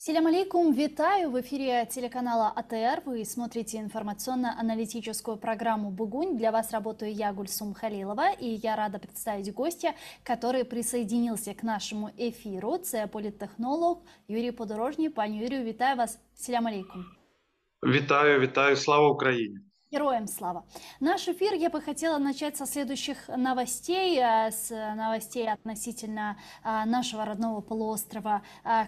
Селям алейкум, витаю! В эфире телеканала АТР. Вы смотрите информационно-аналитическую программу «Бугунь». Для вас работаю я, Гульсум Халилова, и я рада представить гостя, который присоединился к нашему эфиру. Це політтехнолог Юрій Подорожній. Пані Юрію, вітаю вас! Селям алейкум! Вітаю, вітаю, слава Україні! Героям слава! Наш эфир я бы хотела начать со следующих новостей, с новостей относительно нашего родного полуострова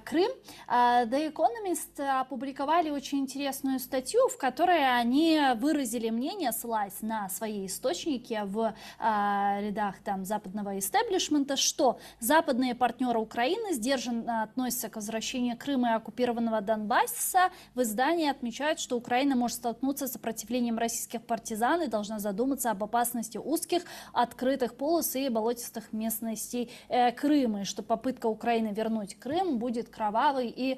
Крым. The Economist опубликовали очень интересную статью, в которой они выразили мнение, ссылаясь на свои источники в рядах западного истеблишмента, что западные партнеры Украины сдержанно относятся к возвращению Крыма и оккупированного Донбасса. В издании отмечают, что Украина может столкнуться с сопротивлением российских партизан и должна задуматься об опасности узких открытых полос и болотистых местностей Крыма, и что попытка Украины вернуть Крым будет кровавой и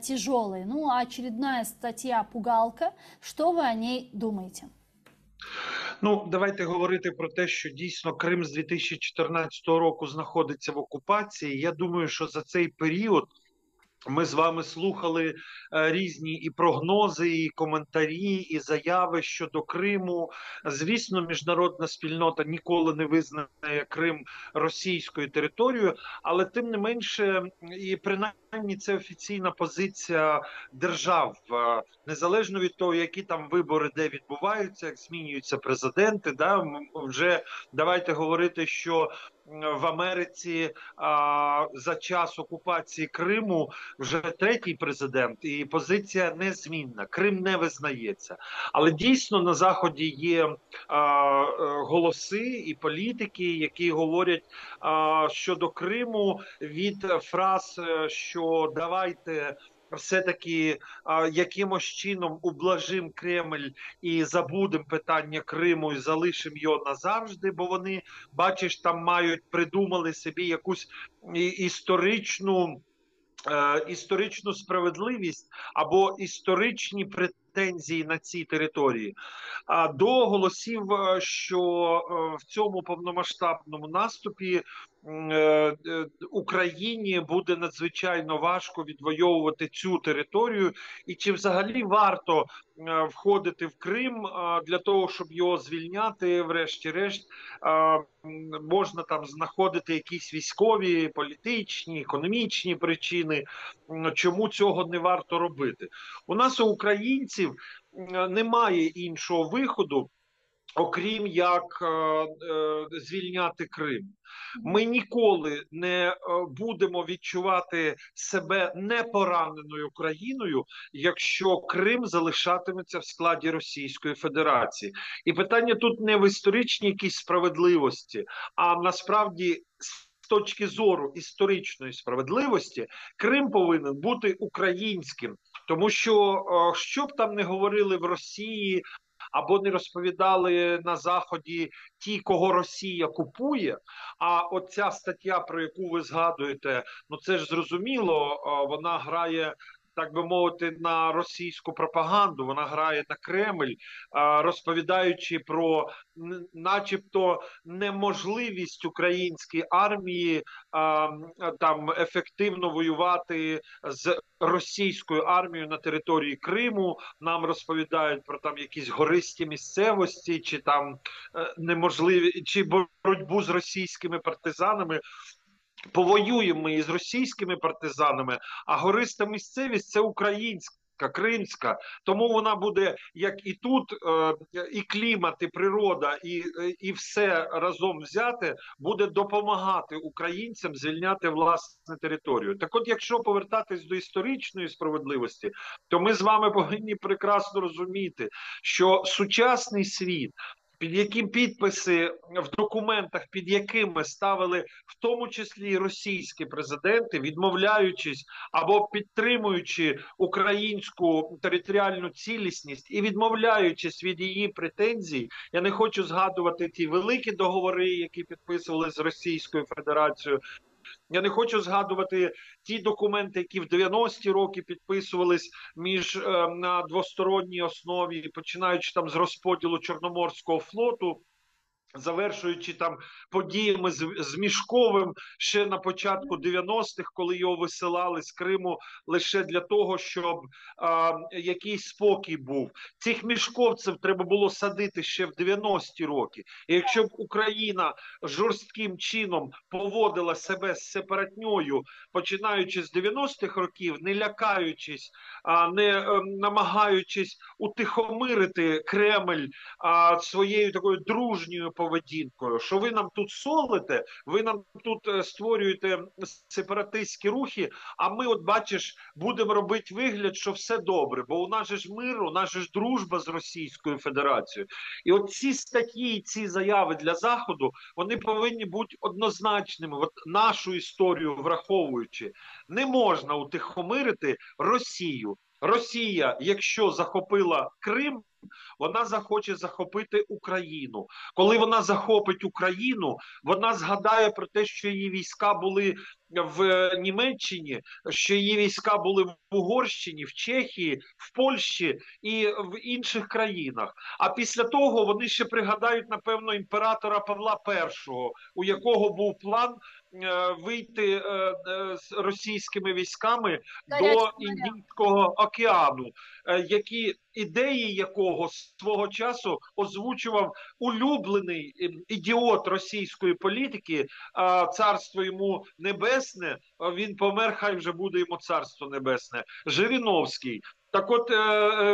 тяжелой. Ну, а очередная статья-пугалка. Что вы о ней думаете? Ну, давайте говорити про те, що дійсно Крим з 2014 року знаходиться в окупації. Я думаю, що за цей період ми з вами слухали різні і прогнози, і коментарі, і заяви щодо Криму. Звісно, міжнародна спільнота ніколи не визнає Крим російською територією, але тим не менше, і принаймні це офіційна позиція держав, незалежно від того, які там вибори де відбуваються, як змінюються президенти. Вже давайте говорити, що в Америці за час окупації Криму вже третій президент, і позиція незмінна. Крим не визнається. Але дійсно на Заході є голоси і політики, які говорять щодо Криму від фраз, що давайте все-таки якимось чином ублажим Кремль і забудемо питання Криму і залишимо його назавжди, бо вони, бачиш, там придумали собі якусь історичну справедливість або історичні претензії на цій території. До голосів, що в цьому повномасштабному наступі Україні буде надзвичайно важко відвоювати цю територію, і чи взагалі варто входити в Крим для того, щоб його звільняти, врешті-решт, можна там знаходити якісь військові, політичні, економічні причини, чому цього не варто робити. У нас, у українців, немає іншого виходу, окрім як звільняти Крим. Ми ніколи не будемо відчувати себе непораненою країною, якщо Крим залишатиметься в складі Російської Федерації. І питання тут не в історичній якійсь справедливості, а насправді з точки зору історичної справедливості Крим повинен бути українським. Тому що б там не говорили в Росії, або не розповідали на Заході ті, кого Росія купує, а оця стаття, про яку ви згадуєте, ну це ж зрозуміло, вона грає, так би мовити, на російську пропаганду, вона грає на Кремль, розповідаючи про начебто неможливість української армії там ефективно воювати з російською армією на території Криму. Нам розповідають про там якісь гористі місцевості, чи там неможливі, чи боротьбу з російськими партизанами. Повоюємо ми із російськими партизанами, а гориста місцевість – це українська, кримська. Тому вона буде, як і тут, і клімат, і природа, і все разом взяте, буде допомагати українцям звільняти власну територію. Так от, якщо повертатись до історичної справедливості, то ми з вами повинні прекрасно розуміти, що сучасний світ, під які підписи в документах, під якими ставили в тому числі і російські президенти, відмовляючись або підтримуючи українську територіальну цілісність і відмовляючись від її претензій, я не хочу згадувати ті великі договори, які підписували з Російською Федерацією, я не хочу згадувати ті документи, які в 90-ті роки підписувались на двосторонній основі, починаючи там з розподілу Чорноморського флоту, завершуючи там подіями з Мішковим ще на початку 90-х, коли його висилали з Криму лише для того, щоб якийсь спокій був. Цих мішковців треба було садити ще в 90-ті роки. І якщо б Україна жорстким чином поводила себе з сепаратньою, починаючи з 90-х років, не лякаючись, не намагаючись утихомирити Кремль своєю такою дружньою поведінкою, що ви нам тут солите, ви нам тут створюєте сепаратистські рухи, а ми, от бачиш, будемо робити вигляд, що все добре, бо у нас же ж мир, у нас же ж дружба з Російською Федерацією. І от ці статті, ці заяви для Заходу, вони повинні бути однозначними, от нашу історію враховуючи. Не можна утихомирити Росію. Росія, якщо захопила Крим, вона захоче захопити Україну. Коли вона захопить Україну, вона згадає про те, що її війська були в Німеччині, що її війська були в Угорщині, в Чехії, в Польщі і в інших країнах. А після того вони ще пригадають, напевно, імператора Павла І, у якого був план вийти з російськими військами до Індійського океану, які ідеї якого свого часу озвучував улюблений ідіот російської політики, царство йому небесне, він помер, хай вже буде йому царство небесне, Жириновський. Так от,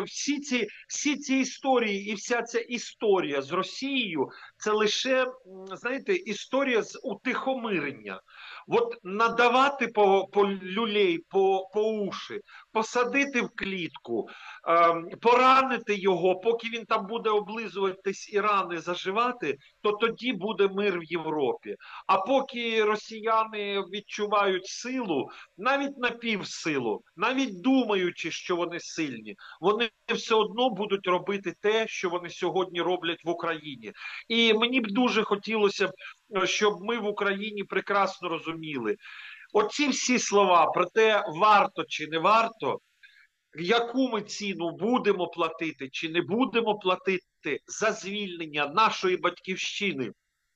всі ці історії і вся ця історія з Росією, це лише, знаєте, історія з утихомирення. От надавати по люлей, по уші, посадити в клітку, поранити його, поки він там буде облизуватись і рани заживати, то тоді буде мир в Європі. А поки росіяни відчувають силу, навіть напівсилу, навіть думаючи, що вони сильні, вони все одно будуть робити те, що вони сьогодні роблять в Україні. І мені б дуже хотілося б, щоб ми в Україні прекрасно розуміли, оці всі слова про те, варто чи не варто, яку ми ціну будемо платити чи не будемо платити за звільнення нашої батьківщини,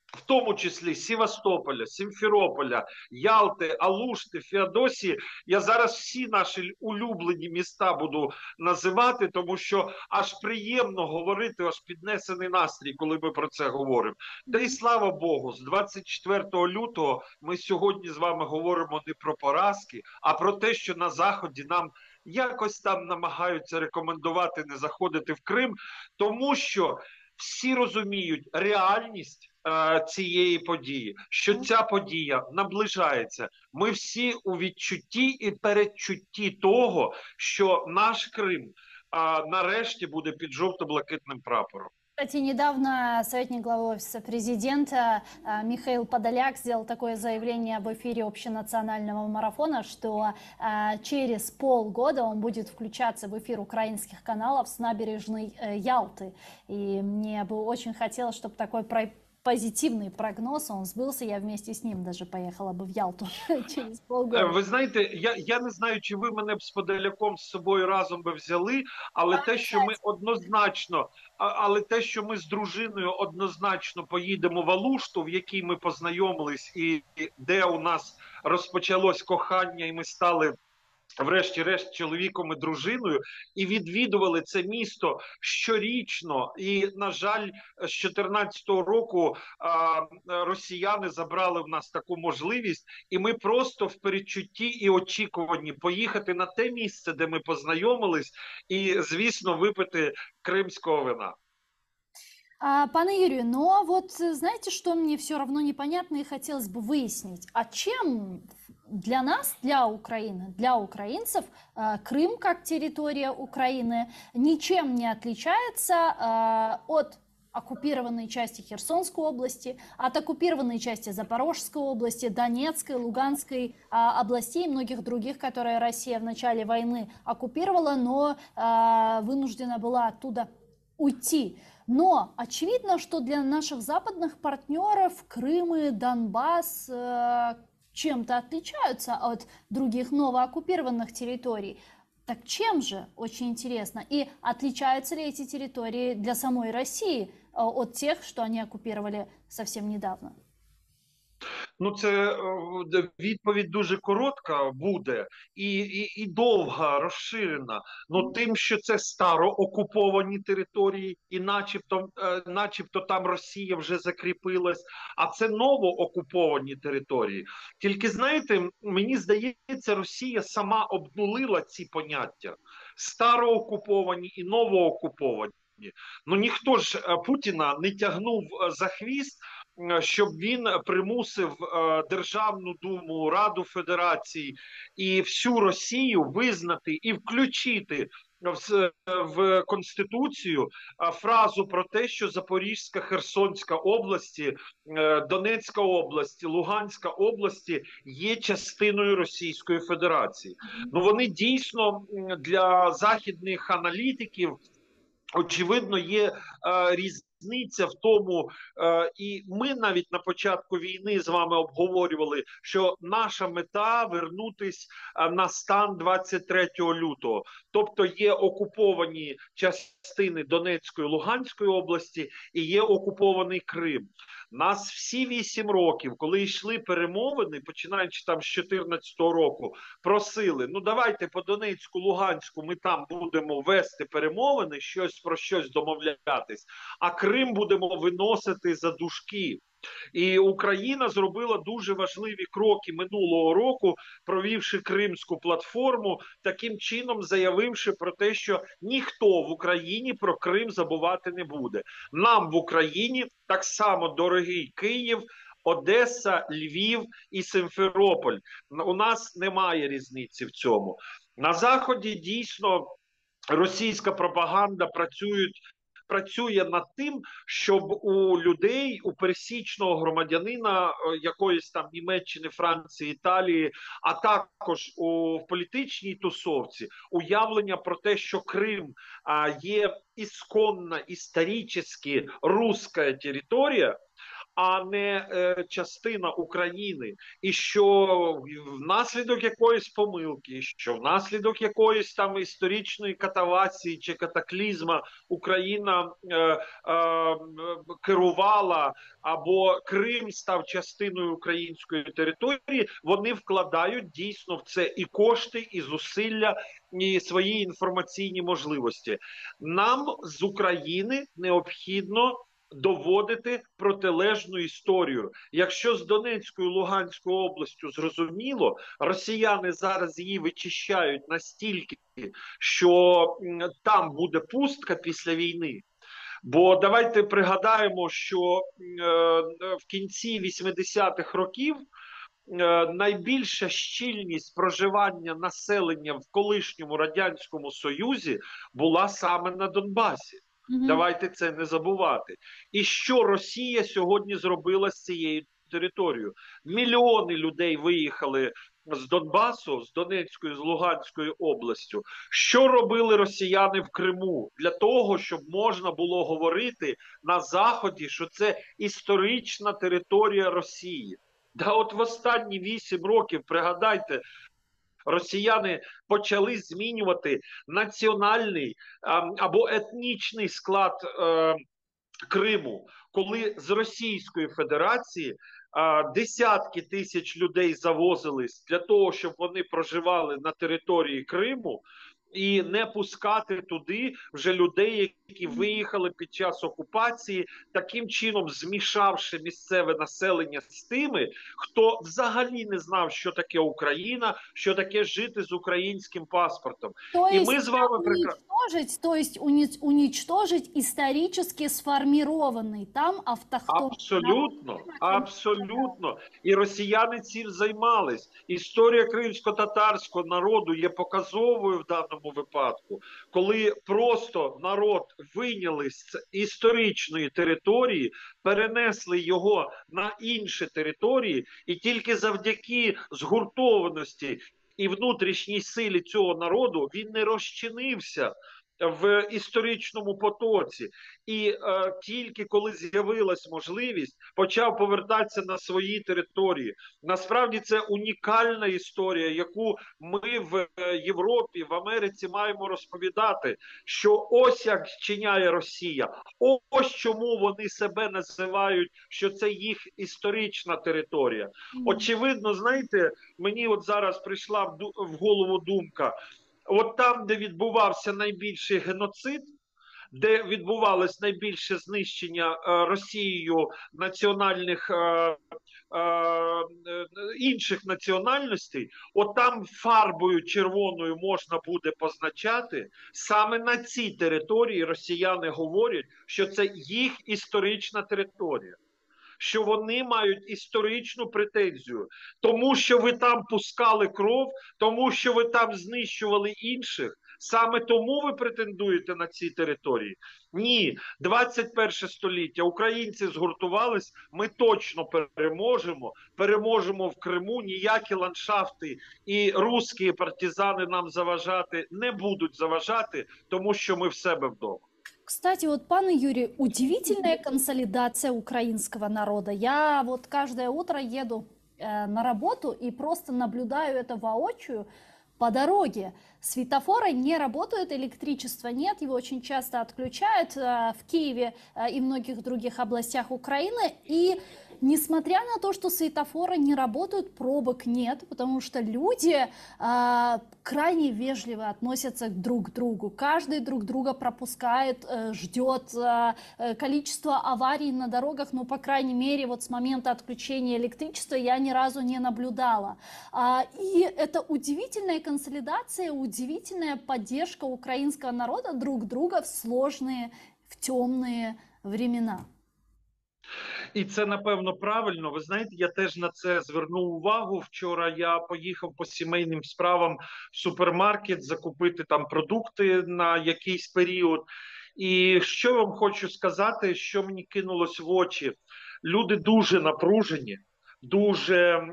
в тому числі Севастополя, Сімферополя, Ялти, Алушти, Феодосії. Я зараз всі наші улюблені міста буду називати, тому що аж приємно говорити, аж піднесений настрій, коли ми про це говоримо. Та й слава Богу, з 24 лютого ми сьогодні з вами говоримо не про поразки, а про те, що на Заході нам якось там намагаються рекомендувати не заходити в Крим, тому що всі розуміють реальність цієї події, що ця подія наближається. Ми всі у відчутті і передчутті того, що наш Крим нарешті буде під жовто-блакитним прапором. Кстати, недавно советник главы Офиса президента Михаил Подоляк сделал такое заявление в эфире общенационального марафона, что через полгода он будет включаться в эфир украинских каналов с набережной Ялты. И мне бы очень хотелось, чтобы такой позитивный прогноз, он сбылся, я вместе с ним даже поехала бы в Ялту через полгода. Ви знаєте, я не знаю, чи ви мене б з Подоляком з собою разом би взяли, але те, що ми однозначно, але те, що ми з дружиною однозначно поїдемо в Алушту, в якій ми познайомились, і де у нас розпочалось кохання, і ми стали врешті-решт чоловіком і дружиною, і відвідували це місто щорічно. І, на жаль, з 2014 року росіяни забрали в нас таку можливість, і ми просто в передчутті і очікуванні поїхати на те місце, де ми познайомились, і, звісно, випити кримського вина. Пане Юрию, но вот знаете, что мне все равно непонятно и хотелось бы выяснить, а чем для нас, для Украины, для украинцев Крым как территория Украины ничем не отличается от оккупированной части Херсонской области, от оккупированной части Запорожской области, Донецкой, Луганской областей и многих других, которые Россия в начале войны оккупировала, но вынуждена была оттуда уйти. Но очевидно, что для наших западных партнеров Крым и Донбасс чем-то отличаются от других новооккупированных территорий. Так чем же, очень интересно, и отличаются ли эти территории для самой России от тех, что они оккупировали совсем недавно? Ну, це відповідь дуже коротка буде і довга, розширена. Ну, тим, що це староокуповані території, і начебто там Росія вже закріпилась, а це новоокуповані території. Тільки, знаєте, мені здається, Росія сама обнулила ці поняття: староокуповані і новоокуповані. Ну, ніхто ж Путіна не тягнув за хвіст, щоб він примусив Державну Думу, Раду Федерації і всю Росію визнати і включити в Конституцію фразу про те, що Запорізька, Херсонська області, Донецька область, Луганська області є частиною Російської Федерації. Ну, вони дійсно для західних аналітиків, очевидно, є різниця в тому, і ми навіть на початку війни з вами обговорювали, що наша мета вернутись на стан 23 лютого. Тобто є окуповані частини Донецької, Луганської області і є окупований Крим. Нас всі 8 років, коли йшли перемовини, починаючи там з 2014 року, просили: ну давайте по Донецьку, Луганську ми там будемо вести перемовини, щось про щось домовлятись, а Крим будемо виносити за дужки. І Україна зробила дуже важливі кроки минулого року, провівши Кримську платформу, таким чином заявивши про те, що ніхто в Україні про Крим забувати не буде. Нам в Україні так само дорогий Київ, Одеса, Львів і Симферополь. У нас немає різниці в цьому. На Заході дійсно російська пропаганда працює над тим, щоб у людей, у пересічного громадянина якоїсь там Німеччини, Франції, Італії, а також у політичній тусовці, уявлення про те, що Крим є ісконна, історично руська територія, а не частина України, і що внаслідок якоїсь помилки, що внаслідок якоїсь там історичної катавасії чи катаклізма Україна керувала, або Крим став частиною української території, вони вкладають дійсно в це і кошти, і зусилля, і свої інформаційні можливості. Нам з України необхідно доводити протилежну історію. Якщо з Донецькою, Луганською областю зрозуміло, росіяни зараз її вичищають настільки, що там буде пустка після війни. Бо давайте пригадаємо, що в кінці 80-х років найбільша щільність проживання населення в колишньому Радянському Союзі була саме на Донбасі. Давайте це не забувати. І що Росія сьогодні зробила з цією територією? Мільйони людей виїхали з Донбасу, з Донецької, з Луганської областю. Що робили росіяни в Криму? Для того, щоб можна було говорити на Заході, що це історична територія Росії. Да от в останні 8 років, пригадайте, росіяни почали змінювати національний або етнічний склад Криму, коли з Російської Федерації десятки тисяч людей завозились для того, щоб вони проживали на території Криму, і не пускати туди вже людей, які виїхали під час окупації, таким чином змішавши місцеве населення з тими, хто взагалі не знав, що таке Україна, що таке жити з українським паспортом. То і ми з вами уничтожить исторически сформированный там автохтон. Абсолютно, абсолютно. І росіяни цим займались. Історія кримсько-татарського народу є показовою в даному випадку, коли просто народ вийняли з історичної території, перенесли його на інші території, і тільки завдяки згуртованості і внутрішній силі цього народу він не розчинився в історичному потоці, і тільки коли з'явилась можливість, почав повертатися на свої території. Насправді це унікальна історія, яку ми в Європі, в Америці маємо розповідати, що ось як вчиняє Росія, ось чому вони себе називають, що це їх історична територія. Очевидно, знаєте, мені от зараз прийшла в голову думка, от там, де відбувався найбільший геноцид, де відбувалось найбільше знищення Росією національних інших національностей, от там фарбою червоною можна буде позначати, саме на цій території росіяни говорять, що це їх історична територія, що вони мають історичну претензію, тому що ви там пускали кров, тому що ви там знищували інших, саме тому ви претендуєте на ці території. Ні, 21 століття, українці згуртувались, ми точно переможемо, переможемо в Криму, ніякі ландшафти і русські партизани нам заважати не будуть заважати, тому що ми в себе вдома. Кстати, вот, пан Юрий, удивительная консолидация украинского народа. Я вот каждое утро еду на работу и просто наблюдаю это воочию по дороге. Светофоры не работают, электричества нет, его очень часто отключают в Киеве и многих других областях Украины. И несмотря на то, что светофоры не работают, пробок нет, потому что люди крайне вежливо относятся друг к другу. Каждый друг друга пропускает, ждет. Количество аварий на дорогах, ну, по крайней мере, вот с момента отключения электричества я ни разу не наблюдала. И это удивительная консолидация, удивительная поддержка украинского народа друг друга в сложные, в темные времена. І це, напевно, правильно. Ви знаєте, я теж на це звернув увагу. Вчора я поїхав по сімейним справам в супермаркет закупити там продукти на якийсь період. І що вам хочу сказати, що мені кинулось в очі? Люди дуже напружені. Дуже,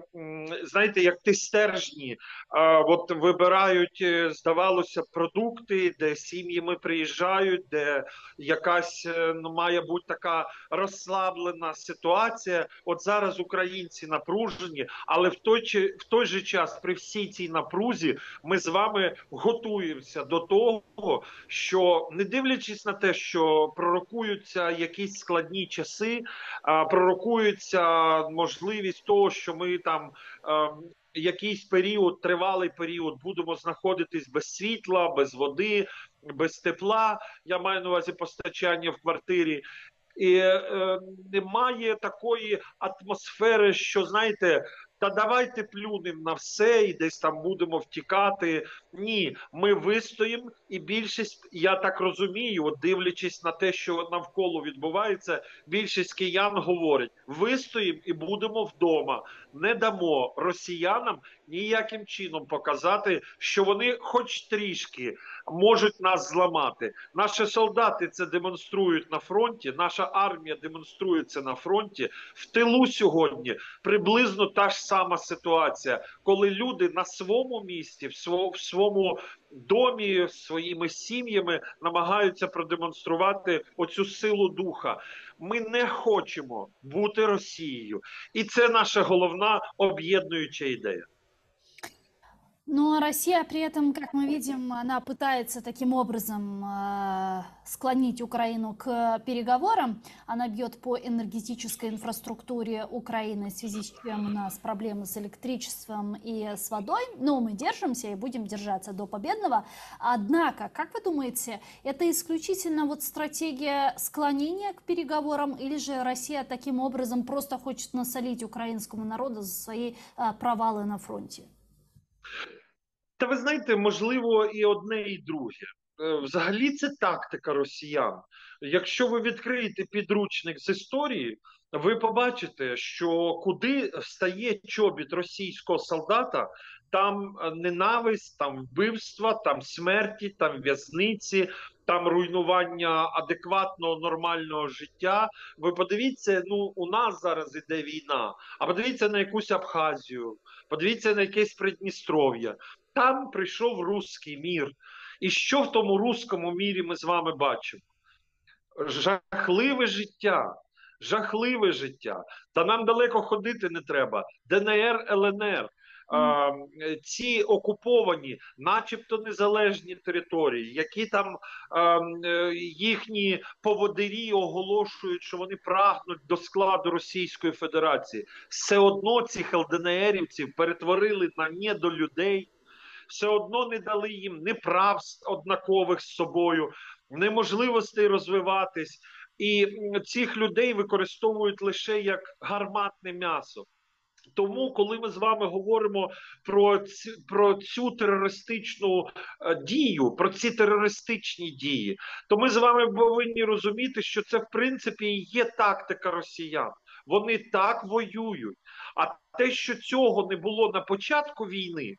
знаєте, як ті стержні, от вибирають, здавалося, продукти, де сім'ями приїжджають, де якась має бути така розслаблена ситуація. От зараз українці напружені, але в той же час при всій цій напрузі ми з вами готуємося до того, що не дивлячись на те, що пророкуються якісь складні часи, пророкується можливість того, що ми там якийсь період, тривалий період будемо знаходитись без світла, без води, без тепла, я маю на увазі постачання в квартирі. І немає такої атмосфери, що, знаєте, та давайте плюнемо на все і десь там будемо втікати. Ні, ми вистоїмо, і більшість, я так розумію, от дивлячись на те, що навколо відбувається, більшість киян говорять, вистоїмо і будемо вдома. Не дамо росіянам ніяким чином показати, що вони хоч трішки можуть нас зламати. Наші солдати це демонструють на фронті, наша армія демонструє це на фронті. В тилу сьогодні приблизно та ж сама ситуація, коли люди на своєму місці, в своєму домі, своїми сім'ями намагаються продемонструвати оцю силу духа. Ми не хочемо бути Росією. І це наша головна об'єднуюча ідея. Ну а Россия при этом, как мы видим, она пытается таким образом склонить Украину к переговорам. Она бьет по энергетической инфраструктуре Украины, в связи с чем у нас проблемы с электричеством и с водой. Но мы держимся и будем держаться до победного. Однако, как вы думаете, это исключительно вот стратегия склонения к переговорам, или же Россия таким образом просто хочет насолить украинскому народу за свои провалы на фронте? Та ви знаєте, можливо, і одне, і друге. Взагалі це тактика росіян. Якщо ви відкриєте підручник з історії, ви побачите, що куди стає чобіт російського солдата, там ненависть, там вбивства, там смерті, там в'язниці, там руйнування адекватного, нормального життя. Ви подивіться, ну, у нас зараз іде війна, а подивіться на якусь Абхазію, подивіться на якесь Придністров'я. Там прийшов руський мір. І що в тому руському мірі ми з вами бачимо? Жахливе життя. Жахливе життя. Та нам далеко ходити не треба. ДНР, ЛНР. Ці окуповані, начебто незалежні території, які там їхні поводирі оголошують, що вони прагнуть до складу Російської Федерації. Все одно цих ЛДНРівців перетворили на недолюдей, все одно не дали їм ні прав однакових з собою, ні можливостей розвиватись. І цих людей використовують лише як гарматне м'ясо. Тому, коли ми з вами говоримо про цю терористичну дію, про ці терористичні дії, то ми з вами повинні розуміти, що це в принципі і є тактика росіян. Вони так воюють. А те, що цього не було на початку війни,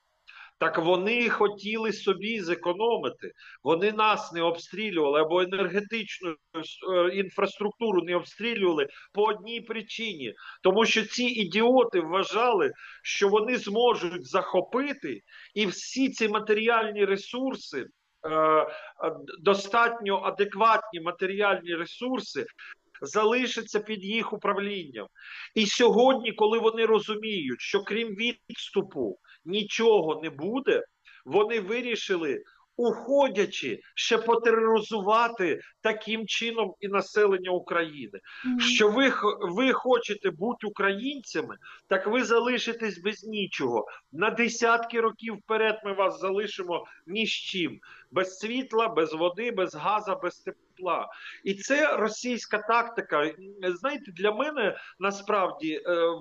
так вони хотіли собі зекономити. Вони нас не обстрілювали або енергетичну інфраструктуру не обстрілювали по одній причині. Тому що ці ідіоти вважали, що вони зможуть захопити і всі ці матеріальні ресурси, достатньо адекватні матеріальні ресурси, залишиться під їх управлінням. І сьогодні, коли вони розуміють, що крім відступу нічого не буде, вони вирішили, уходячи, ще потероризувати таким чином і населення України. Що ви хочете бути українцями, так ви залишитесь без нічого. На десятки років вперед ми вас залишимо ні з чим. Без світла, без води, без газу, без тепла. І це російська тактика. Знаєте, для мене насправді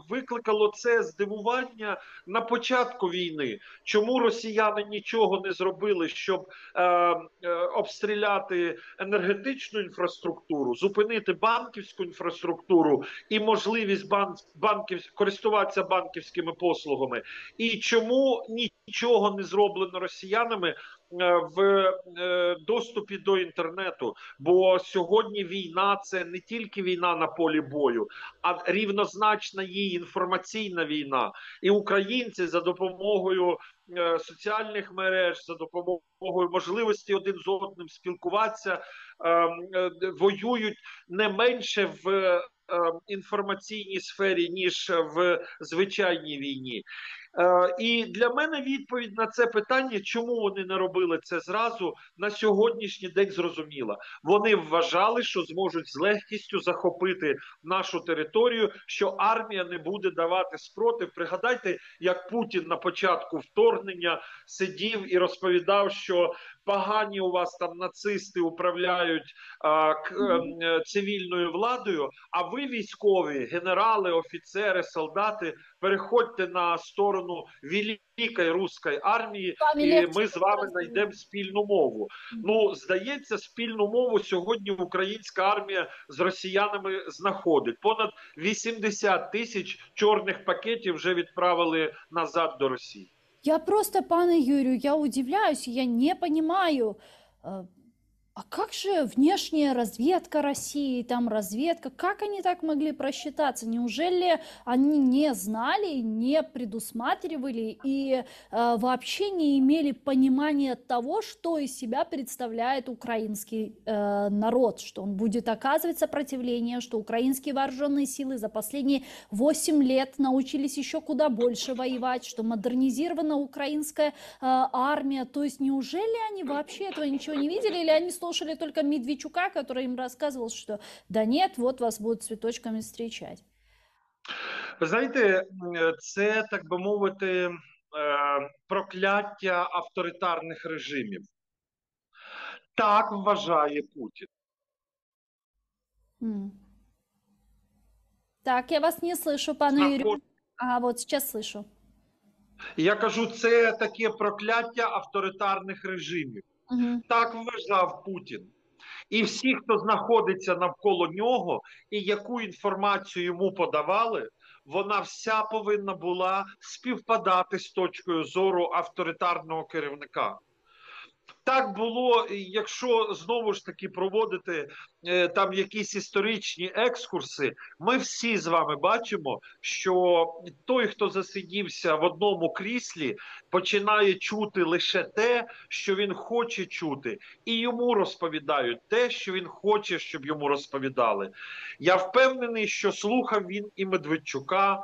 викликало це здивування на початку війни. Чому росіяни нічого не зробили, щоб обстріляти енергетичну інфраструктуру, зупинити банківську інфраструктуру і можливість користуватися банківськими послугами. І чому нічого не зроблено росіянами в доступі до інтернету? Бо сьогодні війна – це не тільки війна на полі бою, а рівнозначна їй інформаційна війна. І українці за допомогою соціальних мереж, за допомогою можливості один з одним спілкуватися, воюють не менше в інформаційній сфері, ніж в звичайній війні. І для мене відповідь на це питання, чому вони не робили це зразу, на сьогоднішній день зрозуміла. Вони вважали, що зможуть з легкістю захопити нашу територію, що армія не буде давати спротив. Пригадайте, як Путін на початку вторгнення сидів і розповідав, що погані у вас там нацисти управляють цивільною владою, а ви, військові, генерали, офіцери, солдати, переходьте на сторону великої руської армії, і ми з вами знайдемо спільну мову. Ну, здається, спільну мову сьогодні українська армія з росіянами знаходить. Понад 80 тисяч чорних пакетів вже відправили назад до Росії. Я просто, пане Юрию, я удивляюсь, я не понимаю, а как же внешняя разведка России, там разведка, как они так могли просчитаться? Неужели они не знали, не предусматривали и вообще не имели понимания того, что из себя представляет украинский народ, что он будет оказывать сопротивление, что украинские вооруженные силы за последние 8 лет научились еще куда больше воевать, что модернизирована украинская армия. То есть неужели они вообще этого ничего не видели, или они слушали только Медведчука, который им рассказывал, что да нет, вот вас будут цветочками встречать? Ви знаєте, це, так би мовити, прокляття авторитарних режимів. Так вважає Путін. Так, я вас не слышу, пане Юрію. Ага, вот сейчас слышу. Я кажу, це таке прокляття авторитарних режимів. Так вважав Путін. І всі, хто знаходиться навколо нього, і яку інформацію йому подавали, вона вся повинна була співпадати з точкою зору авторитарного керівника. Так було, якщо знову ж таки проводити там якісь історичні екскурси, ми всі з вами бачимо, що той, хто засидівся в одному кріслі, починає чути лише те, що він хоче чути, і йому розповідають те, що він хоче, щоб йому розповідали. Я впевнений, що слухав він і Медведчука,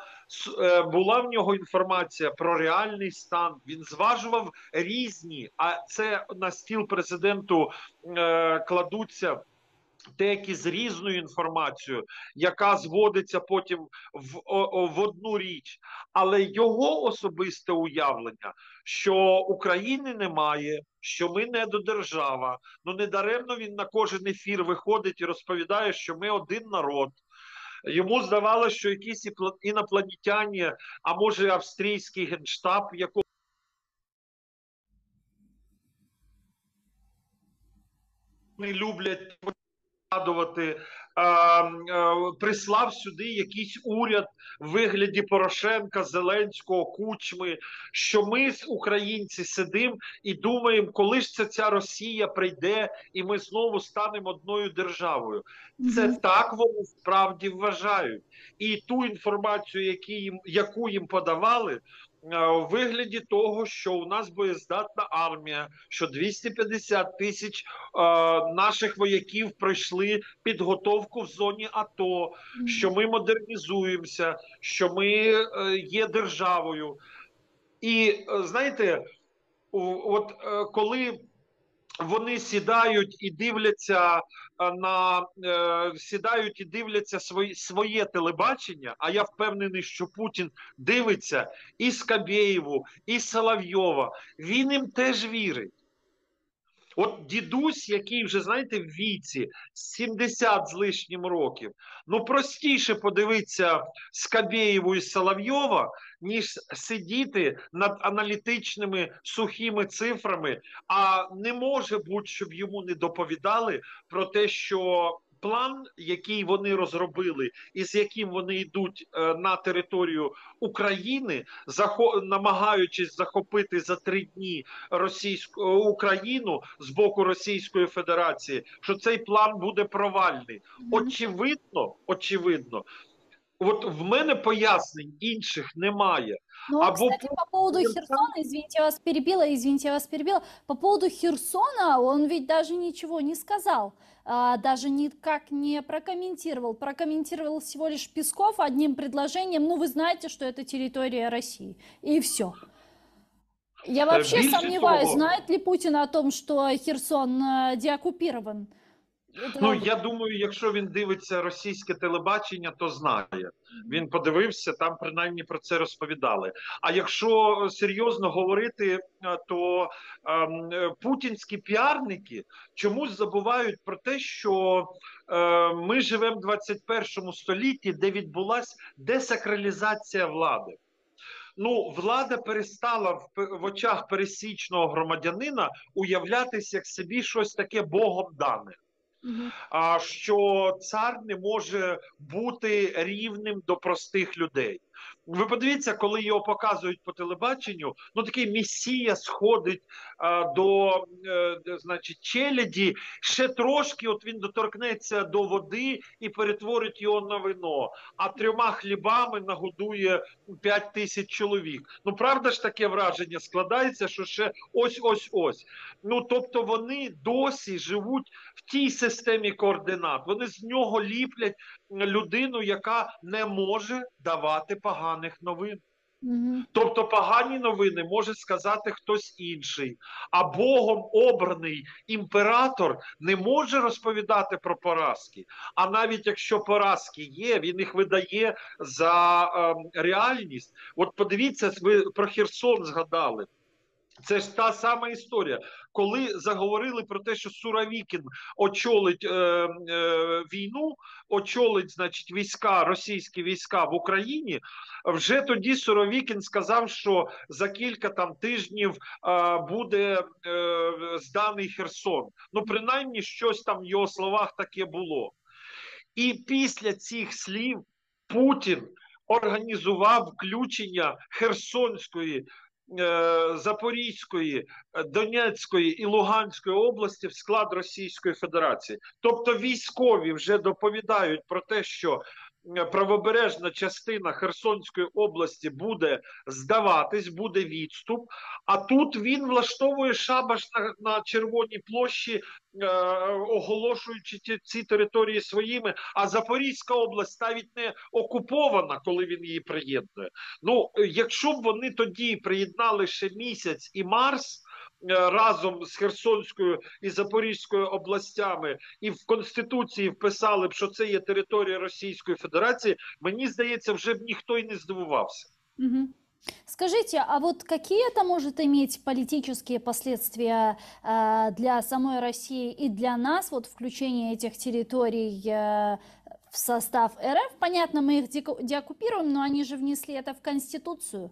була в нього інформація про реальний стан, він зважував різні, а це на стіл президенту кладуться деякі з різною інформацією, яка зводиться потім в одну річ. Але його особисте уявлення, що України немає, що ми недодержава, ну недаремно він на кожен ефір виходить і розповідає, що ми один народ. Йому здавалося, що якісь інопланетяні, а може австрійський генштаб, якого не люблять згадувати, прислав сюди якийсь уряд в вигляді Порошенка, Зеленського, Кучми, що ми, українці, сидимо і думаємо, коли ж ця Росія прийде і ми знову станемо одною державою. Це так вони справді вважають. І ту інформацію, яку їм подавали, у вигляді того, що у нас боєздатна армія, що 250 тисяч наших вояків пройшли підготовку в зоні АТО, що ми модернізуємося, що ми є державою. І знаєте, от коли вони сідають і дивляться своє телебачення, а я впевнений, що Путін дивиться і Скабєєву, і Соловйова, він їм теж вірить. От дідусь, який вже, знаєте, в віці 70 з лишнім років, ну простіше подивитися Скабєєву і Соловйова, ніж сидіти над аналітичними сухими цифрами, а не може бути, щоб йому не доповідали про те, що план, який вони розробили і з яким вони йдуть на територію України, намагаючись захопити за 3 дні Україну з боку Російської Федерації, що цей план буде провальний. Очевидно. От в мене пояснень інших немає. Ну, кстати, по поводу Херсона, извините, я вас перебила, по поводу Херсона он ведь даже ничего не сказал, даже никак не прокомментировал. Прокомментировал всего лишь Песков одним предложением, ну, вы знаете, что это территория России, и все. Я вообще сомневаюсь, знает ли Путин о том, что Херсон деоккупирован. Ну, я думаю, якщо він дивиться російське телебачення, то знає. Він подивився, там принаймні про це розповідали. А якщо серйозно говорити, то путінські піарники чомусь забувають про те, що ми живемо в 21 столітті, де відбулася десакралізація влади. Ну, влада перестала в очах пересічного громадянина уявлятися як собі щось таке Богом дане. Що цар не може бути рівним до простих людей. Ви подивіться, коли його показують по телебаченню, ну такий месія сходить до значить, челяді, ще трошки от він доторкнеться до води і перетворить його на вино, а 3 хлібами нагодує 5 тисяч чоловік. Ну правда ж таке враження складається, що ще ось. Ну тобто вони досі живуть в тій системі координат. Вони з нього ліплять людину, яка не може давати поганих новин. Тобто погані новини може сказати хтось інший. А Богом обраний імператор не може розповідати про поразки. А навіть якщо поразки є, він їх видає за реальність. От подивіться, ви про Херсон згадали. Це ж та сама історія. Коли заговорили про те, що Суровікін очолить війну, очолить, значить, російські війська в Україні, вже тоді Суровікін сказав, що за кілька там тижнів буде зданий Херсон. Ну, принаймні, щось там в його словах таке було. І після цих слів Путін організував включення Херсонської Запорізької, Донецької і Луганської області в склад Російської Федерації. Тобто військові вже доповідають про те, що правобережна частина Херсонської області буде здаватись, буде відступ, а тут він влаштовує шабаш на Червоній площі, оголошуючи ці території своїми, а Запорізька область навіть не окупована, коли він її приєднує. Ну, якщо б вони тоді приєднали ще Місяць і Марс, разом з Херсонською і Запорізькою областями і в Конституції вписали б, що це є територія Російської Федерації, мені здається, вже б ніхто й не здивувався. Угу. Скажите, а вот какие это может иметь политические последствия для самой России и для нас, вот включение этих территорий в состав РФ? Понятно, мы их деоккупируем, но они же внесли это в Конституцию.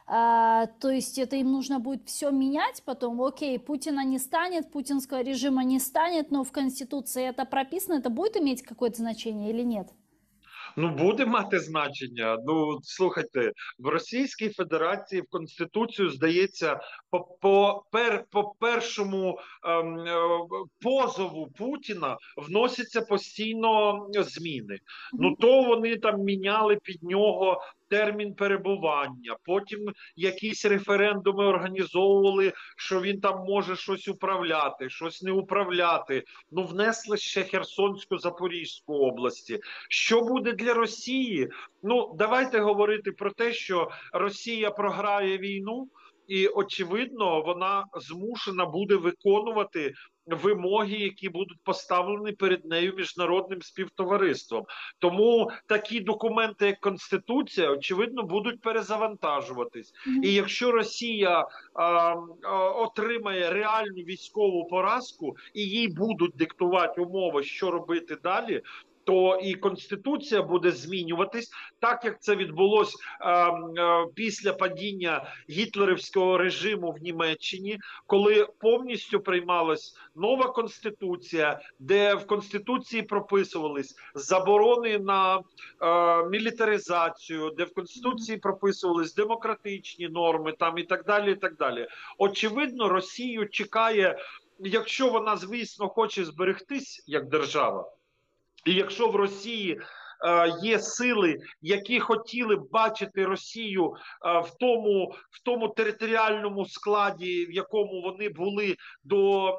То есть это им нужно будет все менять потом. Окей, Путина не станет, путинского режима не станет, но в Конституции это прописано, это будет иметь какое-то значение или нет? Ну, буде мати значення. Ну, слухайте, в Російській Федерації в Конституцію, здається, по першому позову Путіна вносяться постійно зміни. Ну, то вони там міняли під нього термін перебування, потім якісь референдуми організовували, що він там може щось управляти, щось не управляти. Ну, внесли ще Херсонську, Запорізьку області. Що буде для Росії? Ну, давайте говорити про те, що Росія програє війну, і, очевидно, вона змушена буде виконувати вимоги, які будуть поставлені перед нею міжнародним співтовариством. Тому такі документи, як Конституція, очевидно, будуть перезавантажуватись. І якщо Росія отримає реальну військову поразку і їй будуть диктувати умови, що робити далі, то і Конституція буде змінюватись, так як це відбулось після падіння гітлерівського режиму в Німеччині, коли повністю приймалась нова Конституція, де в Конституції прописувались заборони на мілітаризацію, де в Конституції прописувались демократичні норми там і так далі, і так далі. Очевидно, Росію чекає, якщо вона, звісно, хоче зберегтись як держава, і якщо в Росії є сили, які хотіли б бачити Росію в тому територіальному складі, в якому вони були до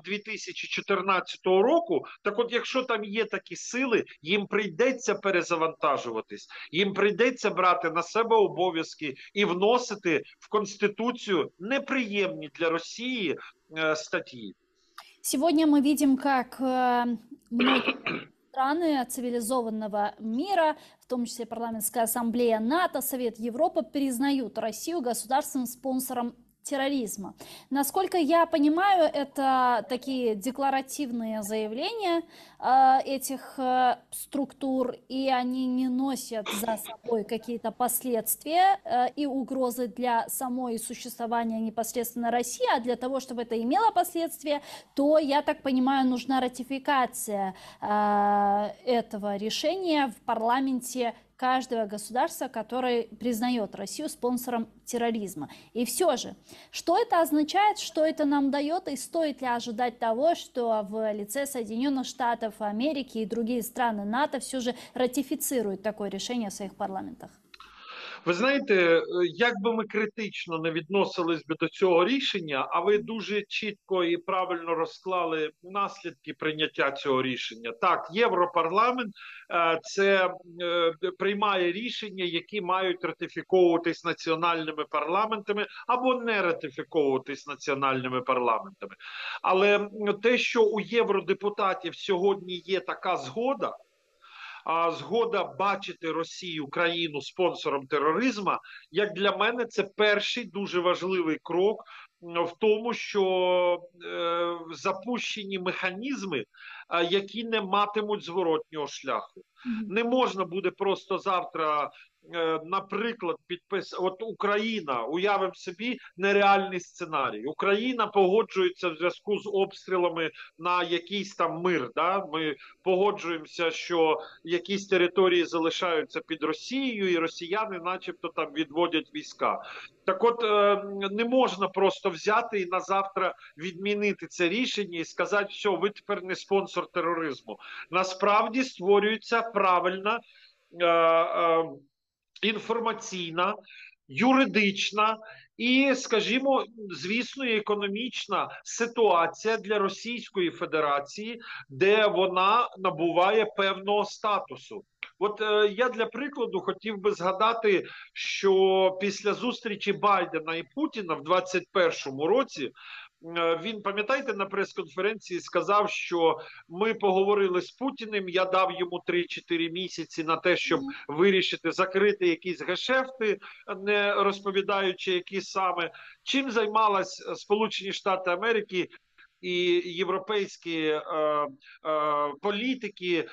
2014 року, так от якщо там є такі сили, їм прийдеться перезавантажуватись, їм прийдеться брати на себе обов'язки і вносити в Конституцію неприємні для Росії статьи. Сегодня мы видим, как многие страны цивилизованного мира, в том числе парламентская ассамблея НАТО, Совет Европы, признают Россию государством-спонсором терроризма. Насколько я понимаю, это такие декларативные заявления этих структур, и они не носят за собой какие-то последствия и угрозы для самой существования непосредственно России, а для того, чтобы это имело последствия, то, я так понимаю, нужна ратификация этого решения в парламенте каждого государства, который признает Россию спонсором терроризма. И все же, что это означает, что это нам дает, и стоит ли ожидать того, что в лице Соединенных Штатов Америки и другие страны НАТО все же ратифицируют такое решение в своих парламентах? Ви знаєте, як би ми критично не відносились би до цього рішення, а ви дуже чітко і правильно розклали наслідки прийняття цього рішення. Так, Європарламент це приймає рішення, які мають ратифіковуватись національними парламентами або не ратифіковуватись національними парламентами. Але те, що у євродепутатів сьогодні є така згода, згода бачити Росію, країну спонсором тероризму, як для мене, це перший дуже важливий крок в тому, що запущені механізми, які не матимуть зворотнього шляху. Не можна буде просто завтра наприклад, от Україна, уявимо собі нереальний сценарій. Україна погоджується в зв'язку з обстрілами на якийсь там мир. Да? Ми погоджуємося, що якісь території залишаються під Росією, і росіяни, начебто, там відводять війська. Так, от не можна просто взяти і на завтра відмінити це рішення і сказати, що ви тепер не спонсор тероризму. Насправді створюється правильна інформаційна, юридична і, скажімо, звісно, економічна ситуація для Російської Федерації, де вона набуває певного статусу. От я для прикладу хотів би згадати, що після зустрічі Байдена і Путіна в 2021 році він, пам'ятаєте, на прес-конференції сказав, що ми поговорили з Путіним, я дав йому 3-4 місяці на те, щоб вирішити, закрити якісь гешефти, не розповідаючи, які саме. Чим займалась Сполучені Штати Америки і європейські політики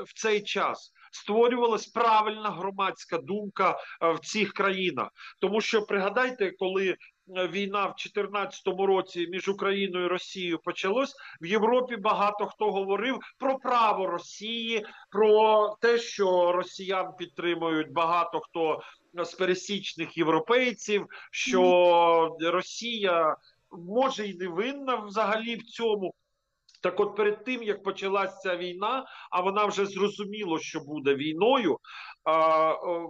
в цей час? Створювалась правильна громадська думка в цих країнах. Тому що, пригадайте, коли війна в 2014 році між Україною і Росією почалась, в Європі багато хто говорив про право Росії, про те, що росіян підтримують багато хто з пересічних європейців, що Росія може і не винна взагалі в цьому. Так от перед тим, як почалася ця війна, а вона вже зрозуміло, що буде війною,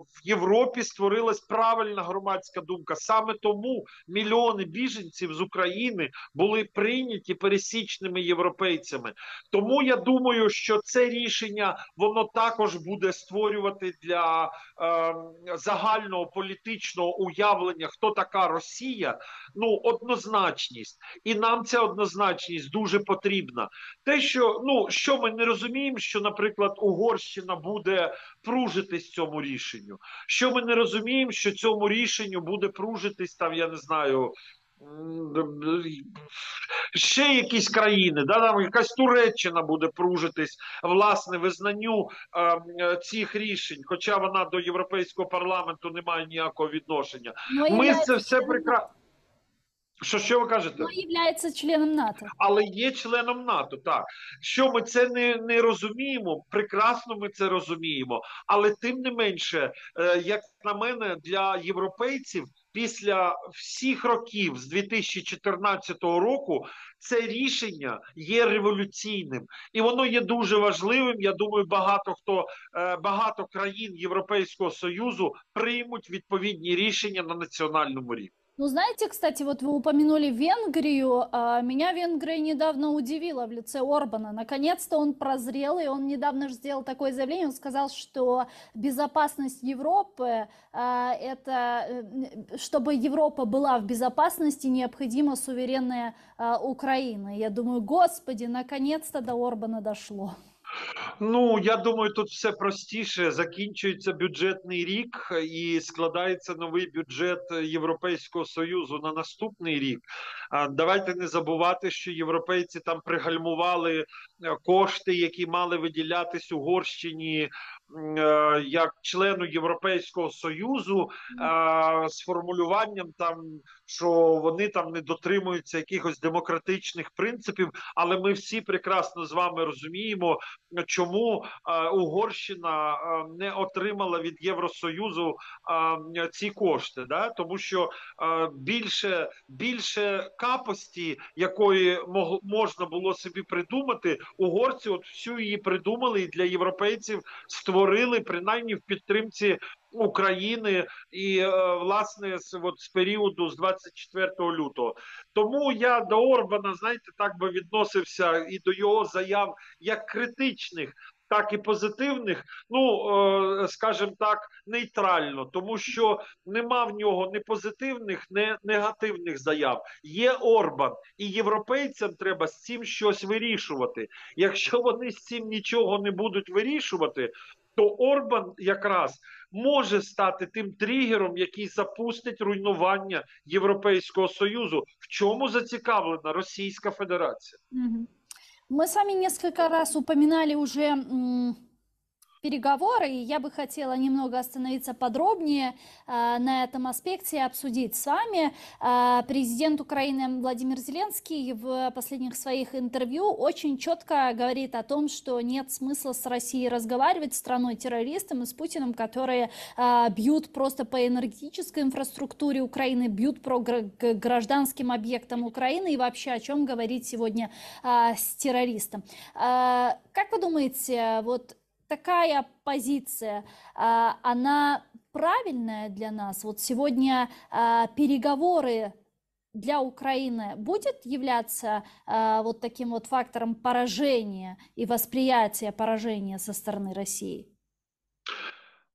в Європі створилась правильна громадська думка. Саме тому мільйони біженців з України були прийняті пересічними європейцями. Тому я думаю, що це рішення, воно також буде створювати для загального політичного уявлення, хто така Росія, ну, однозначність. І нам ця однозначність дуже потрібна. Те, що ми не розуміємо, що, наприклад, Угорщина буде пружитись цьому рішенню. Що ми не розуміємо, що цьому рішенню буде пружитись, там, я не знаю, ще якісь країни, да, там якась Туреччина буде пружитись, власне, визнанню цих рішень, хоча вона до Європейського парламенту не має ніякого відношення. Ми це все прекрасно. Що ви кажете? Ну, є членом НАТО. Але є членом НАТО, так. Що ми це не розуміємо, прекрасно ми це розуміємо. Але тим не менше, як на мене, для європейців після всіх років з 2014 року це рішення є революційним. І воно є дуже важливим. Я думаю, багато країн Європейського Союзу приймуть відповідні рішення на національному рівні. Ну, знаете, кстати, вот вы упомянули Венгрию. Меня Венгрия недавно удивила в лице Орбана. Наконец-то он прозрел, и он недавно же сделал такое заявление. Он сказал, что безопасность Европы, чтобы Европа была в безопасности, необходима суверенная Украина. Я думаю, господи, наконец-то до Орбана дошло. Ну, я думаю, тут все простіше. Закінчується бюджетний рік і складається новий бюджет Європейського Союзу на наступний рік. Давайте не забувати, що європейці там пригальмували кошти, які мали виділятись Угорщині як члену Європейського Союзу з формулюванням там, що вони там не дотримуються якихось демократичних принципів, але ми всі прекрасно з вами розуміємо, чому Угорщина не отримала від Євросоюзу ці кошти, да? Тому що більше капості, якої можна було собі придумати, угорці от всю її придумали і для європейців створили, принаймні в підтримці України і, власне, з періоду з 24 лютого. Тому я до Орбана, знаєте, так би відносився і до його заяв як критичних, так і позитивних, ну, скажімо так, нейтрально, тому що нема в нього ні позитивних, ні негативних заяв. Є Орбан, і європейцям треба з цим щось вирішувати. Якщо вони з цим нічого не будуть вирішувати, то Орбан якраз може стати тим тригером, який запустить руйнування Європейського Союзу. В чому зацікавлена Російська Федерація? Мы с вами несколько раз упоминали уже переговоры, и я бы хотела немного остановиться подробнее на этом аспекте и обсудить с вами. Президент Украины Владимир Зеленский в последних своих интервью очень четко говорит о том, что нет смысла с Россией разговаривать, страной-террористом и с Путиным, которые бьют просто по энергетической инфраструктуре Украины, бьют по гражданским объектам Украины, и вообще о чем говорить сегодня с террористом. Как вы думаете, вот такая позиция, она правильная для нас? Вот сегодня переговоры для Украины будет являться вот таким вот фактором поражения и восприятия поражения со стороны Росії?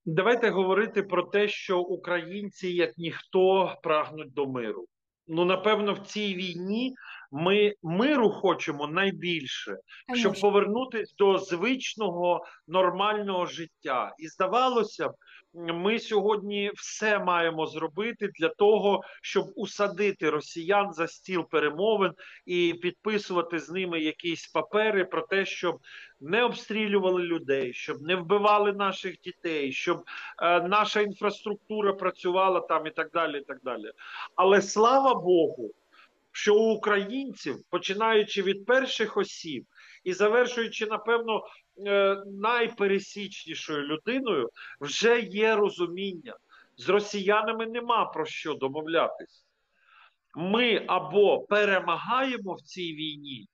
Давайте говорити про те, що українці, як ніхто, прагнуть до миру. Ну, напевно, в цій війні ми миру хочемо найбільше, щоб Конечно. повернутися до звичного нормального життя. І здавалося б, ми сьогодні все маємо зробити для того, щоб усадити росіян за стіл перемовин і підписувати з ними якісь папери про те, щоб не обстрілювали людей, щоб не вбивали наших дітей, щоб наша інфраструктура працювала там і так далі. І так далі. Але слава Богу, що у українців, починаючи від перших осіб і завершуючи, напевно, найпересічнішою людиною, вже є розуміння. З росіянами нема про що домовлятись. Ми або перемагаємо в цій війні,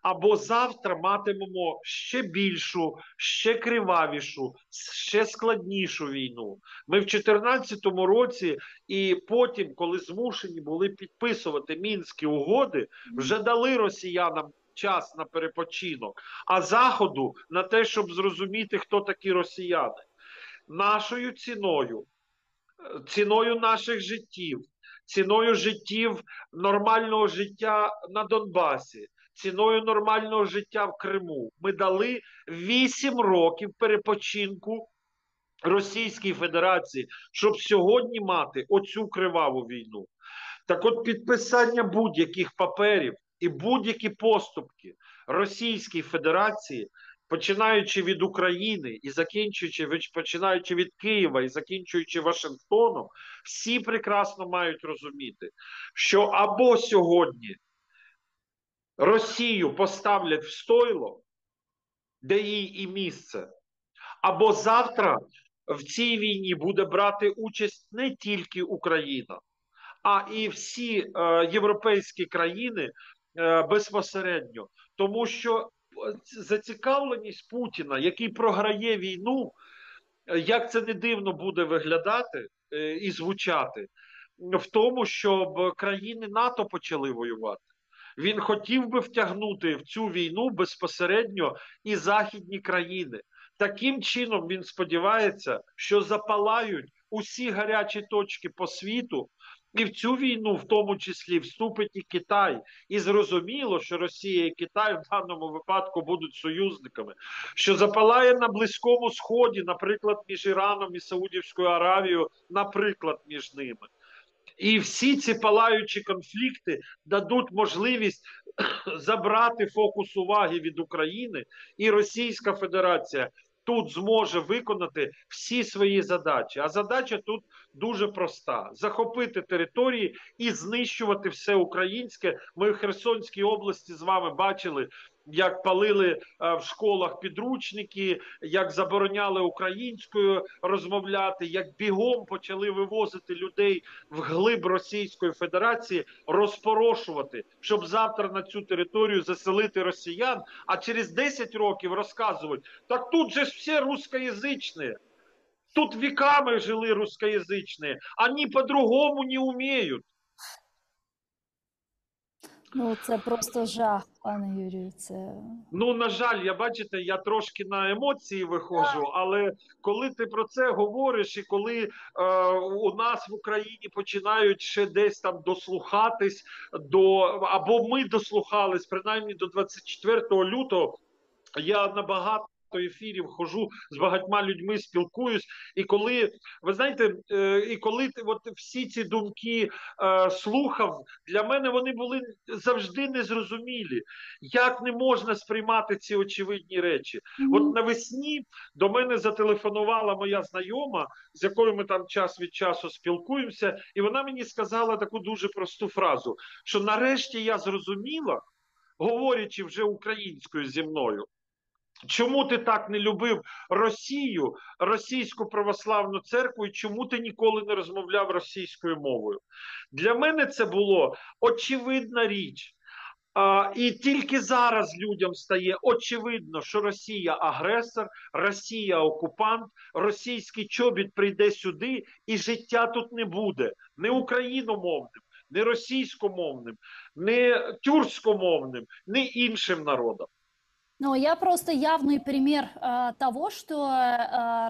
або завтра матимемо ще більшу, ще кривавішу, ще складнішу війну. Ми в 2014 році і потім, коли змушені були підписувати Мінські угоди, вже дали росіянам час на перепочинок, а Заходу на те, щоб зрозуміти, хто такі росіяни. Нашою ціною, ціною наших життів, ціною життів, нормального життя на Донбасі, ціною нормального життя в Криму. Ми дали 8 років перепочинку Російській Федерації, щоб сьогодні мати оцю криваву війну. Так от підписання будь-яких паперів і будь-які поступки Російській Федерації, починаючи від України і починаючи від Києва і закінчуючи Вашингтоном, всі прекрасно мають розуміти, що або сьогодні Росію поставлять в стойло, де їй і місце, або завтра в цій війні буде брати участь не тільки Україна, а і всі європейські країни безпосередньо. Тому що зацікавленість Путіна, який програє війну, як це не дивно буде виглядати і звучати, в тому, щоб країни НАТО почали воювати. Він хотів би втягнути в цю війну безпосередньо і західні країни. Таким чином він сподівається, що запалають усі гарячі точки по світу, і в цю війну в тому числі вступить і Китай. І зрозуміло, що Росія і Китай в даному випадку будуть союзниками. Що запалає на Близькому Сході, наприклад, між Іраном і Саудівською Аравією, наприклад, між ними. І всі ці палаючі конфлікти дадуть можливість забрати фокус уваги від України, і Російська Федерація тут зможе виконати всі свої задачі. А задача тут дуже проста: захопити території і знищувати все українське. Ми в Херсонській області з вами бачили, як палили в школах підручники, як забороняли українською розмовляти, як бігом почали вивозити людей в глиб Російської Федерації, розпорошувати, щоб завтра на цю територію заселити росіян, а через 10 років розказувати: так тут же всі русскоязичні, тут веками жили русскоязичні, вони по-другому не вміють. Ну, це просто жах, пане Юрію. Ну, на жаль, бачите, я трошки на емоції виходжу, але коли ти про це говориш, і коли у нас в Україні починають ще десь там дослухатись або ми дослухались, принаймні до 24 лютого, я набагато ефірів, хожу з багатьма людьми, спілкуюсь. І коли, ви знаєте, і коли от всі ці думки слухав, для мене вони були завжди незрозумілі. Як не можна сприймати ці очевидні речі? От навесні до мене зателефонувала моя знайома, з якою ми там час від часу спілкуємося, і вона мені сказала таку дуже просту фразу, що нарешті я зрозуміла, говорячи вже українською зі мною, чому ти так не любив Росію, російську православну церкву, і чому ти ніколи не розмовляв російською мовою? Для мене це було очевидна річ. І тільки зараз людям стає очевидно, що Росія агресор, Росія окупант, російський чобіт прийде сюди, і життя тут не буде. Не україномовним, не російськомовним, не тюркськомовним, не іншим народам. Ну, я просто явный пример того, что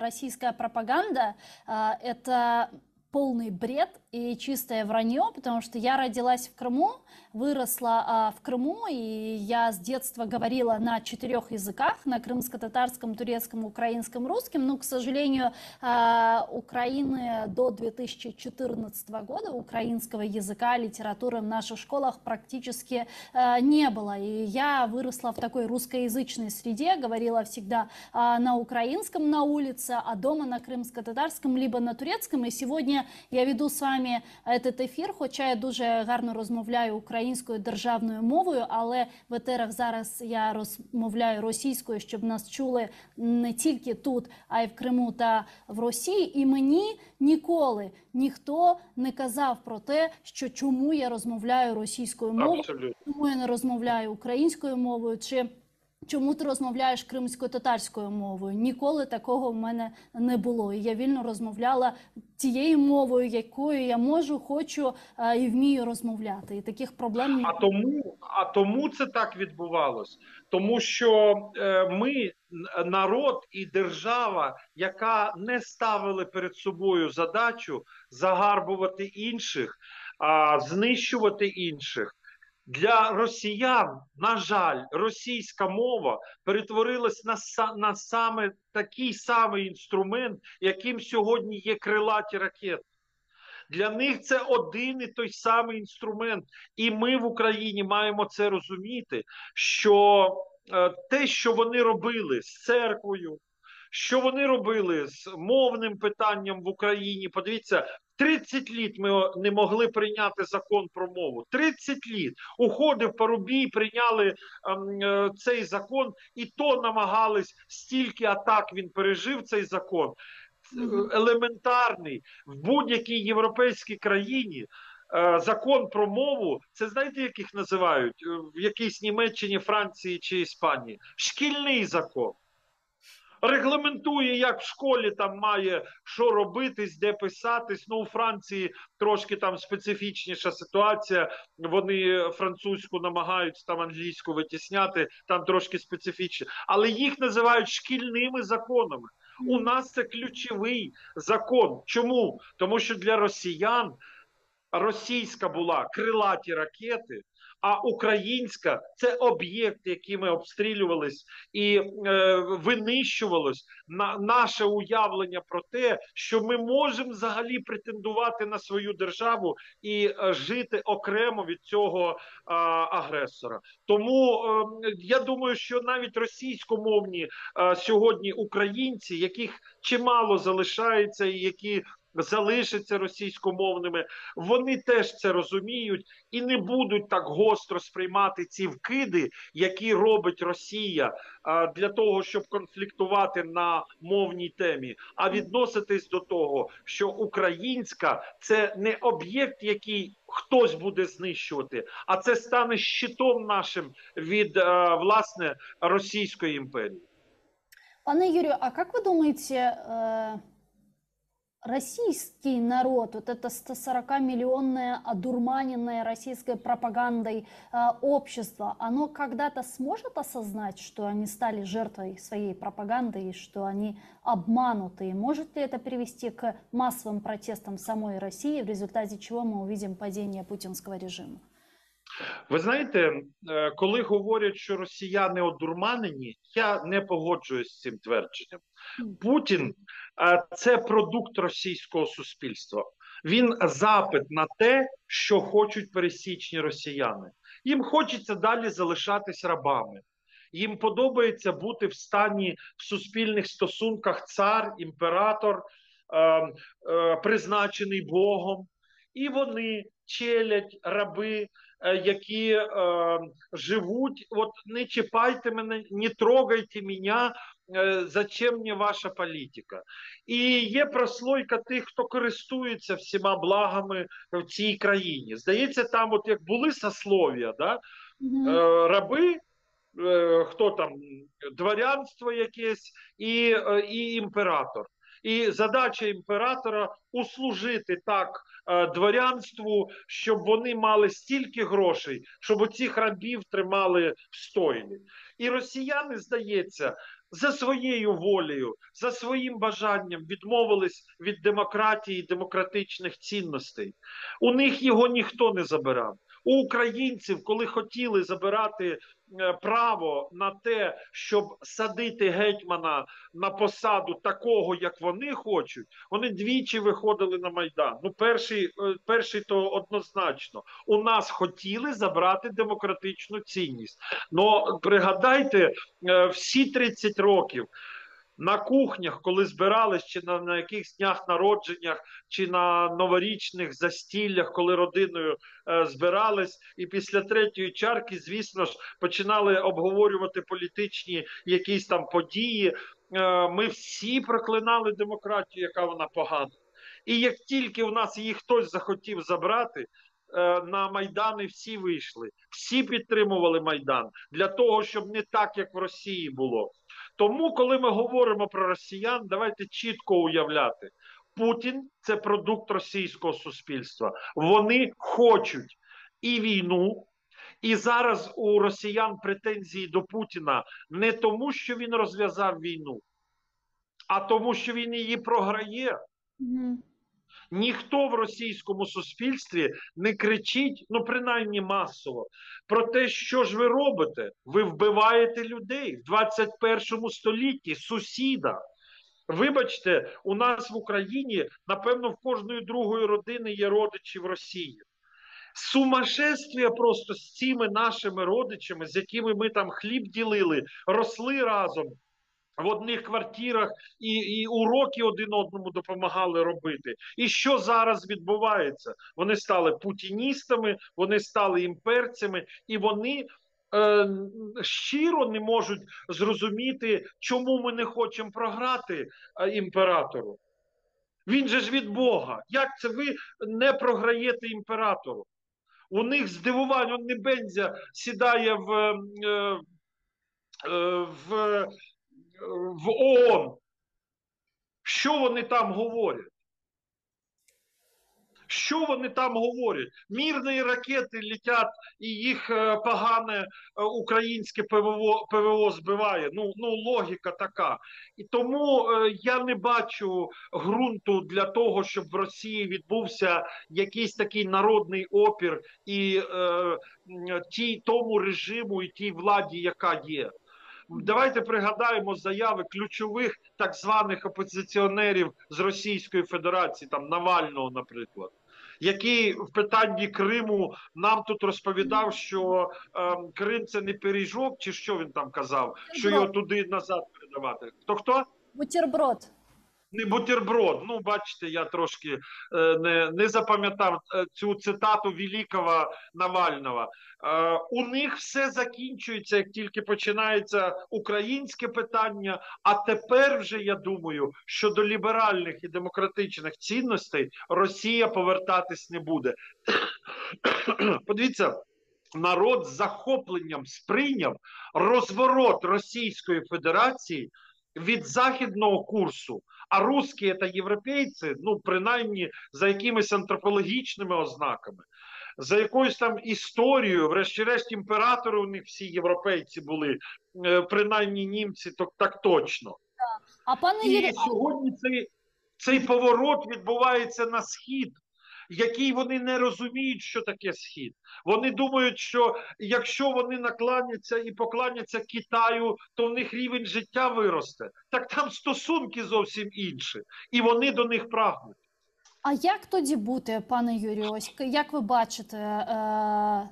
российская пропаганда это полный бред и чистое вранье, потому что я родилась в Крыму, выросла в Крыму, и я с детства говорила на 4 языках, на крымско-татарском, турецком, украинском, русском. Но, к сожалению, Украины до 2014 года украинского языка, литературы в наших школах практически не было. И я выросла в такой русскоязычной среде, говорила всегда на украинском на улице, а дома на крымско-татарском, либо на турецком. И сегодня я веду з вами этот ефір, хоча я дуже гарно розмовляю українською державною мовою, але в етерах зараз я розмовляю російською, щоб нас чули не тільки тут, а й в Криму та в Росії. І мені ніколи ніхто не казав про те, що чому я розмовляю російською мовою, Абсолютно. чому я не розмовляю українською мовою, чи чому ти розмовляєш кримсько-татарською мовою? Ніколи такого в мене не було. І я вільно розмовляла тією мовою, якою я можу, хочу і вмію розмовляти. І таких проблем не А тому це так відбувалось. Тому що ми, народ і держава, яка не ставили перед собою задачу загарбувати інших, знищувати інших. Для росіян, на жаль, російська мова перетворилась на саме такий самий інструмент, яким сьогодні є крилаті ракети. Для них це один і той самий інструмент. І ми в Україні маємо це розуміти, що те, що вони робили з церквою, що вони робили з мовним питанням в Україні, подивіться, 30 літ ми не могли прийняти закон про мову. 30 літ. Уходив Парубій, прийняли цей закон, і то намагались, стільки атак він пережив цей закон. Елементарний. В будь-якій європейській країні закон про мову, це знаєте, як їх називають? В якійсь Німеччині, Франції чи Іспанії? Шкільний закон. Регламентує, як в школі там має що робитись, де писатись. Ну, у Франції трошки там специфічніша ситуація. Вони французьку намагаються там англійську витісняти, там трошки специфічно. Але їх називають шкільними законами. У нас це ключовий закон. Чому? Тому що для росіян російська була крилаті ракети, а українська – це об'єкт, якими обстрілювались і винищувалось наше уявлення про те, що ми можемо взагалі претендувати на свою державу і жити окремо від цього агресора. Тому я думаю, що навіть російськомовні сьогодні українці, яких чимало залишається і які залишаться російськомовними, вони теж це розуміють і не будуть так гостро сприймати ці вкиди, які робить Росія для того, щоб конфліктувати на мовній темі, а відноситись до того, що українська – це не об'єкт, який хтось буде знищувати, а це стане щитом нашим від, власне, Російської імперії. Пане Юрію, а как вы думаете, российский народ, вот это 140-миллионное одурманенное российской пропагандой общество, оно когда-то сможет осознать, что они стали жертвой своей пропаганды и что они обмануты? И может ли это привести к массовым протестам в самой России, в результате чего мы увидим падение путинского режима? Ви знаєте, коли говорять, що росіяни одурманені, я не погоджуюсь з цим твердженням. Путін це продукт російського суспільства. Він запит на те, що хочуть пересічні росіяни. Їм хочеться далі залишатись рабами. Їм подобається бути в стані в суспільних стосунках цар, імператор, призначений Богом. І вони челядь, раби, які живуть, от не чіпайте мене, не трогайте мене, зачем мені ваша політика. І є прослойка тих, хто користується всіма благами в цій країні. Здається, там, от як були сослов'я, да? Раби, хто там, дворянство якесь і імператор. І задача імператора услужити так дворянству, щоб вони мали стільки грошей, щоб оцих рабів тримали в стойлі. І росіяни, здається, за своєю волею, за своїм бажанням відмовились від демократії, демократичних цінностей. У них його ніхто не забирав. У українців, коли хотіли забирати право на те, щоб садити гетьмана на посаду такого, як вони хочуть, вони двічі виходили на Майдан. Ну, перший то однозначно. У нас хотіли забрати демократичну цінність. Ну, пригадайте, всі 30 років на кухнях, коли збирались, чи на якихось днях народженнях, чи на новорічних застіллях, коли родиною збирались, і після третьої чарки, звісно ж, починали обговорювати політичні якісь там події. Ми всі проклинали демократію, яка вона погана. І як тільки в нас її хтось захотів забрати, на Майдани всі вийшли, всі підтримували Майдан для того, щоб не так, як в Росії було. Тому, коли ми говоримо про росіян, давайте чітко уявляти. Путін – це продукт російського суспільства. Вони хочуть і війну, і зараз у росіян претензії до Путіна не тому, що він розв'язав війну, а тому, що він її програє. Ніхто в російському суспільстві не кричить, ну принаймні масово, про те, що ж ви робите. Ви вбиваєте людей в 21 столітті, сусіда. Вибачте, у нас в Україні, напевно, в кожної другої родини є родичі в Росії. Сумасшествие просто з цими нашими родичами, з якими ми там хліб ділили, росли разом в одних квартирах і уроки один одному допомагали робити. І що зараз відбувається? Вони стали путіністами, вони стали імперцями, і вони щиро не можуть зрозуміти, чому ми не хочемо програти імператору. Він же ж від Бога. Як це ви не програєте імператору? У них здивування, он Небензя сідає в ООН. Що вони там говорять? Що вони там говорять? Мірні ракети летять і їх погане українське ПВО збиває. Ну, логіка така. І тому я не бачу ґрунту для того, щоб в Росії відбувся якийсь такий народний опір і тому режиму, і тій владі, яка є. Давайте пригадаємо заяви ключових так званих опозиціонерів з Російської Федерації, там Навального, наприклад, який в питанні Криму нам тут розповідав, що Крим це не пиріжок, чи що він там казав, що його туди назад передавати. Хто? Бутерброд. Не бутерброд. Ну, бачите, я трошки не запам'ятав цю цитату великого Навального. У них все закінчується, як тільки починається українське питання, а тепер вже, я думаю, що до ліберальних і демократичних цінностей Росія повертатись не буде. Подивіться, народ з захопленням сприйняв розворот Російської Федерації від західного курсу, а русські та європейці, ну, принаймні, за якимись антропологічними ознаками, за якоюсь там історією, врешті-решт імператори у них всі європейці були, принаймні німці, так точно. А пане І сьогодні цей поворот відбувається на схід. який вони не розуміють, що таке Схід. Вони думають, що якщо вони накланяться і покланяться Китаю, то в них рівень життя виросте. Так там стосунки зовсім інші. І вони до них прагнуть. А як тоді бути, пане Юрію, ось як ви бачите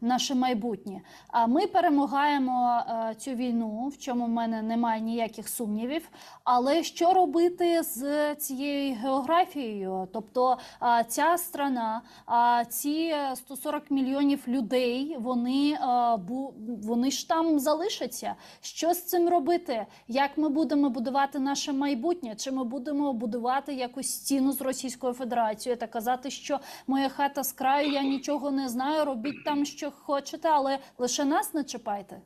наше майбутнє? А ми перемагаємо цю війну, в чому в мене немає ніяких сумнівів. Але що робити з цією географією? Тобто ця страна, ці 140 мільйонів людей, вони ж там залишаться. Що з цим робити? Як ми будемо будувати наше майбутнє? Чи ми будемо будувати якусь стіну з Російською Федерацією та казати, що моя хата з краю, я нічого не знаю, робіть там, що хочете, але лише нас не чіпайте?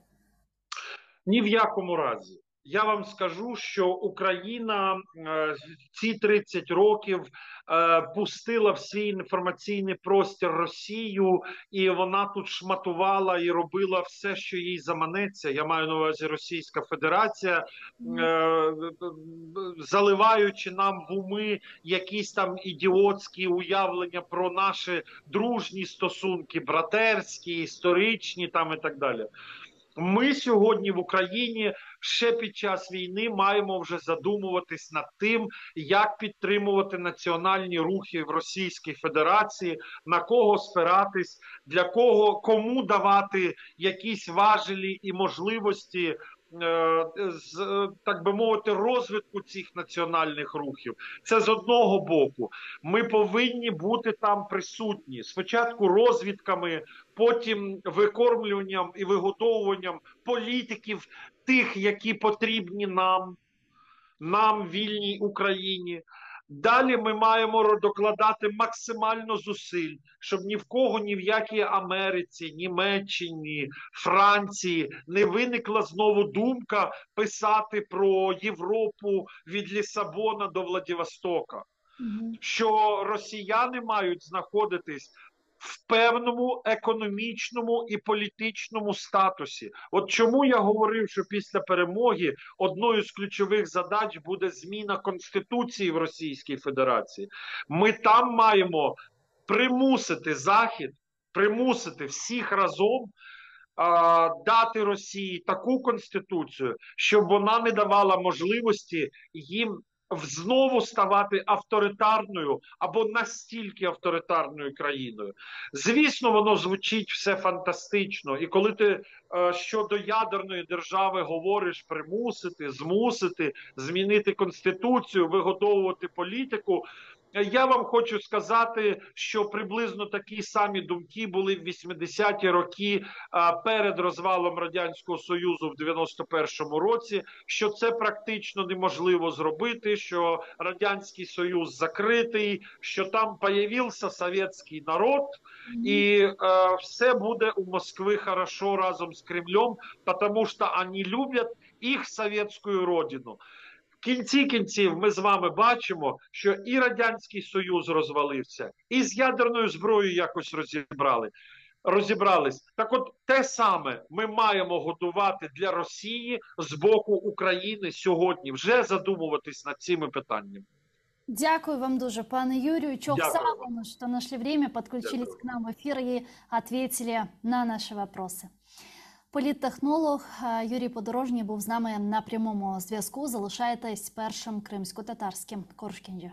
Ні в якому разі. Я вам скажу, що Україна ці 30 років пустила в свій інформаційний простір Росію, і вона тут шматувала і робила все, що їй заманеться. Я маю на увазі Російська Федерація, заливаючи нам в уми якісь там ідіотські уявлення про наші дружні стосунки, братерські, історичні там і так далі. Ми сьогодні в Україні ще під час війни маємо вже задумуватись над тим, як підтримувати національні рухи в Російській Федерації, на кого спиратись, для кого, кому давати якісь важелі і можливості, так би мовити, розвитку цих національних рухів. Це з одного боку. Ми повинні бути там присутні. Спочатку розвідками, потім викормлюванням і виготовуванням політиків, тих, які потрібні нам, вільній Україні. Далі ми маємо докладати максимально зусиль, щоб ні в кого, ні в якій Америці, Німеччині, Франції не виникла знову думка писати про Європу від Лісабона до Владивостока. Що росіяни мають знаходитись в певному економічному і політичному статусі. От чому я говорив, що після перемоги одною з ключових задач буде зміна Конституції в Російській Федерації. Ми там маємо примусити Захід, примусити всіх разом дати Росії таку Конституцію, щоб вона не давала можливості їм знову ставати авторитарною або настільки авторитарною країною. Звісно, воно звучить все фантастично. І коли ти щодо ядерної держави говориш примусити, змусити, змінити Конституцію, виготовувати політику, я вам хочу сказати, що приблизно такі самі думки були в 80-ті роки перед розвалом Радянського Союзу в 91-му році, що це практично неможливо зробити, що Радянський Союз закритий, що там появився совєтський народ, і все буде у Москви хорошо разом з Кремлем, тому що вони люблять їх совєтську родину. В кінці кінців ми з вами бачимо, що і Радянський Союз розвалився, і з ядерною зброєю якось розібрались. Так от те саме ми маємо готувати для Росії з боку України сьогодні, вже задумуватись над цими питаннями. Дякую вам дуже, пане Юрию. Чохсавому, что нашли время, подключились Дякую. к нам в эфир и ответили на наши вопросы. Політтехнолог Юрій Подорожній був з нами на прямому зв'язку. Залишайтесь першим кримсько-татарським. Коршкінджі.